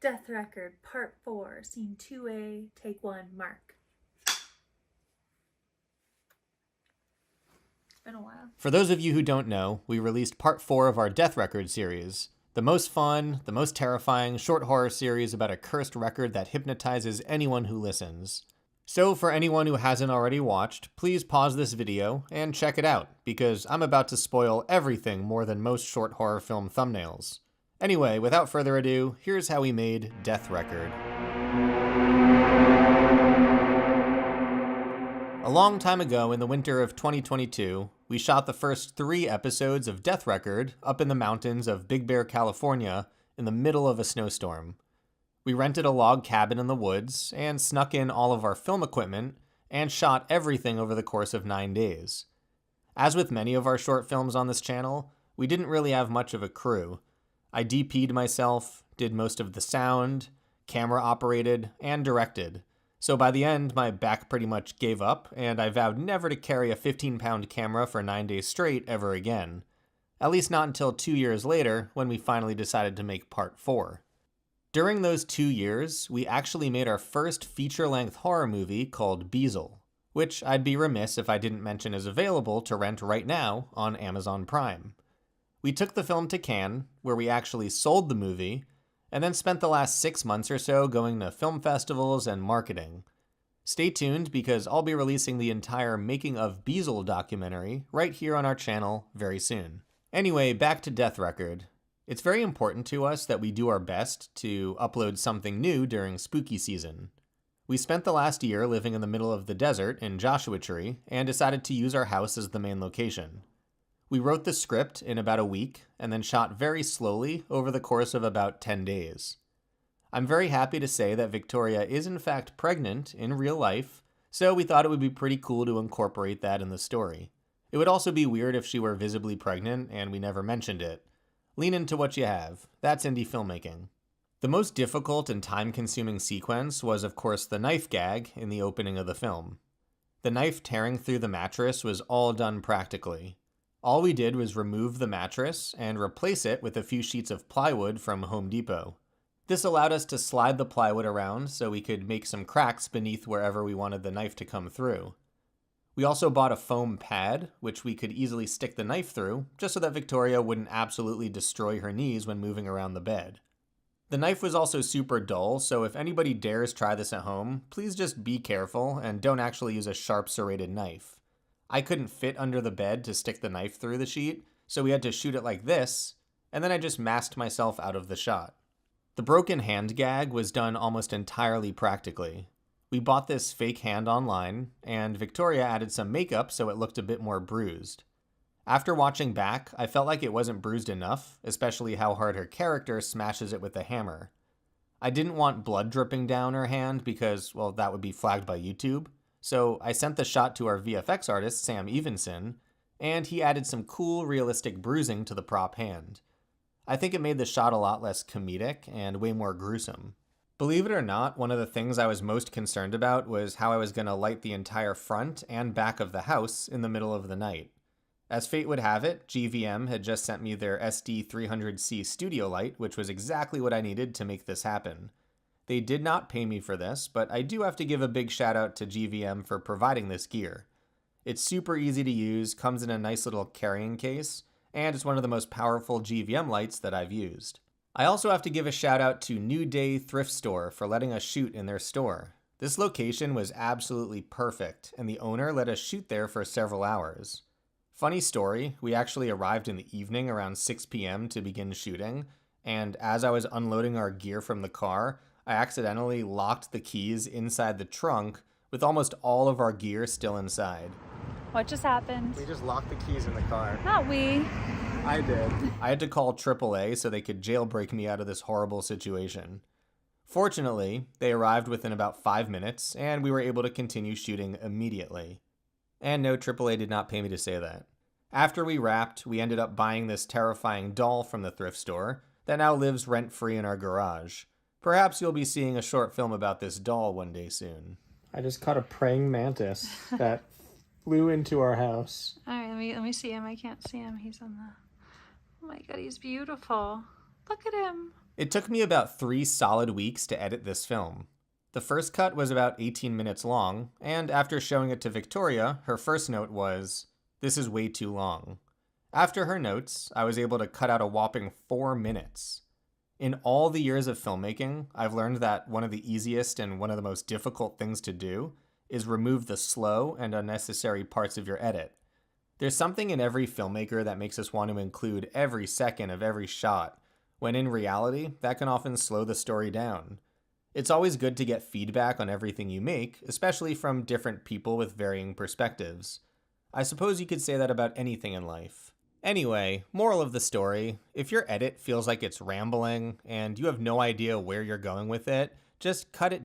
Death Record, Part 4, Scene 2A, Take 1, Mark. It's been a while. For those of you who don't know, we released Part 4 of our Death Record series. The most fun, the most terrifying short horror series about a cursed record that hypnotizes anyone who listens. So for anyone who hasn't already watched, please pause this video and check it out, because I'm about to spoil everything more than most short horror film thumbnails. Anyway, without further ado, here's how we made Death Record. A long time ago in the winter of 2022, we shot the first 3 episodes of Death Record up in the mountains of Big Bear, California, in the middle of a snowstorm. We rented a log cabin in the woods and snuck in all of our film equipment and shot everything over the course of 9 days. As with many of our short films on this channel, we didn't really have much of a crew. I DP'd myself, did most of the sound, camera operated, and directed. So by the end, my back pretty much gave up, and I vowed never to carry a 15-pound camera for 9 days straight ever again. At least not until 2 years later, when we finally decided to make Part 4. During those 2 years, we actually made our first feature-length horror movie called Beazle, which I'd be remiss if I didn't mention is available to rent right now on Amazon Prime. We took the film to Cannes, where we actually sold the movie, and then spent the last 6 months or so going to film festivals and marketing. Stay tuned, because I'll be releasing the entire Making of Beazle documentary right here on our channel very soon. Anyway, back to Death Record. It's very important to us that we do our best to upload something new during spooky season. We spent the last year living in the middle of the desert in Joshua Tree and decided to use our house as the main location. We wrote the script in about a week and then shot very slowly over the course of about 10 days. I'm very happy to say that Victoria is in fact pregnant in real life, so we thought it would be pretty cool to incorporate that in the story. It would also be weird if she were visibly pregnant and we never mentioned it. Lean into what you have. That's indie filmmaking. The most difficult and time-consuming sequence was, of course, the knife gag in the opening of the film. The knife tearing through the mattress was all done practically. All we did was remove the mattress and replace it with a few sheets of plywood from Home Depot. This allowed us to slide the plywood around so we could make some cracks beneath wherever we wanted the knife to come through. We also bought a foam pad, which we could easily stick the knife through, just so that Victoria wouldn't absolutely destroy her knees when moving around the bed. The knife was also super dull, so if anybody dares try this at home, please just be careful and don't actually use a sharp serrated knife. I couldn't fit under the bed to stick the knife through the sheet, so we had to shoot it like this, and then I just masked myself out of the shot. The broken hand gag was done almost entirely practically. We bought this fake hand online, and Victoria added some makeup so it looked a bit more bruised. After watching back, I felt like it wasn't bruised enough, especially how hard her character smashes it with the hammer. I didn't want blood dripping down her hand because, well, that would be flagged by YouTube. So I sent the shot to our VFX artist, Sam Evenson, and he added some cool, realistic bruising to the prop hand. I think it made the shot a lot less comedic and way more gruesome. Believe it or not, one of the things I was most concerned about was how I was going to light the entire front and back of the house in the middle of the night. As fate would have it, GVM had just sent me their SD300C studio light, which was exactly what I needed to make this happen. They did not pay me for this, but I do have to give a big shout out to GVM for providing this gear. It's super easy to use, comes in a nice little carrying case, and it's one of the most powerful GVM lights that I've used. I also have to give a shout out to New Day Thrift Store for letting us shoot in their store. This location was absolutely perfect, and the owner let us shoot there for several hours. Funny story, we actually arrived in the evening around 6 p.m. to begin shooting, and as I was unloading our gear from the car, I accidentally locked the keys inside the trunk with almost all of our gear still inside. What just happened? We just locked the keys in the car. Not we. I did. I had to call AAA so they could jailbreak me out of this horrible situation. Fortunately, they arrived within about 5 minutes, and we were able to continue shooting immediately. And no, AAA did not pay me to say that. After we wrapped, we ended up buying this terrifying doll from the thrift store that now lives rent-free in our garage. Perhaps you'll be seeing a short film about this doll one day soon. I just caught a praying mantis that flew into our house. All right, let me see him. I can't see him. He's on the... Oh my God, he's beautiful. Look at him. It took me about 3 solid weeks to edit this film. The first cut was about 18 minutes long, and after showing it to Victoria, her first note was, "This is way too long." After her notes, I was able to cut out a whopping 4 minutes. In all the years of filmmaking, I've learned that one of the easiest and one of the most difficult things to do is remove the slow and unnecessary parts of your edit. There's something in every filmmaker that makes us want to include every second of every shot, when in reality, that can often slow the story down. It's always good to get feedback on everything you make, especially from different people with varying perspectives. I suppose you could say that about anything in life. Anyway, moral of the story, if your edit feels like it's rambling and you have no idea where you're going with it, just cut it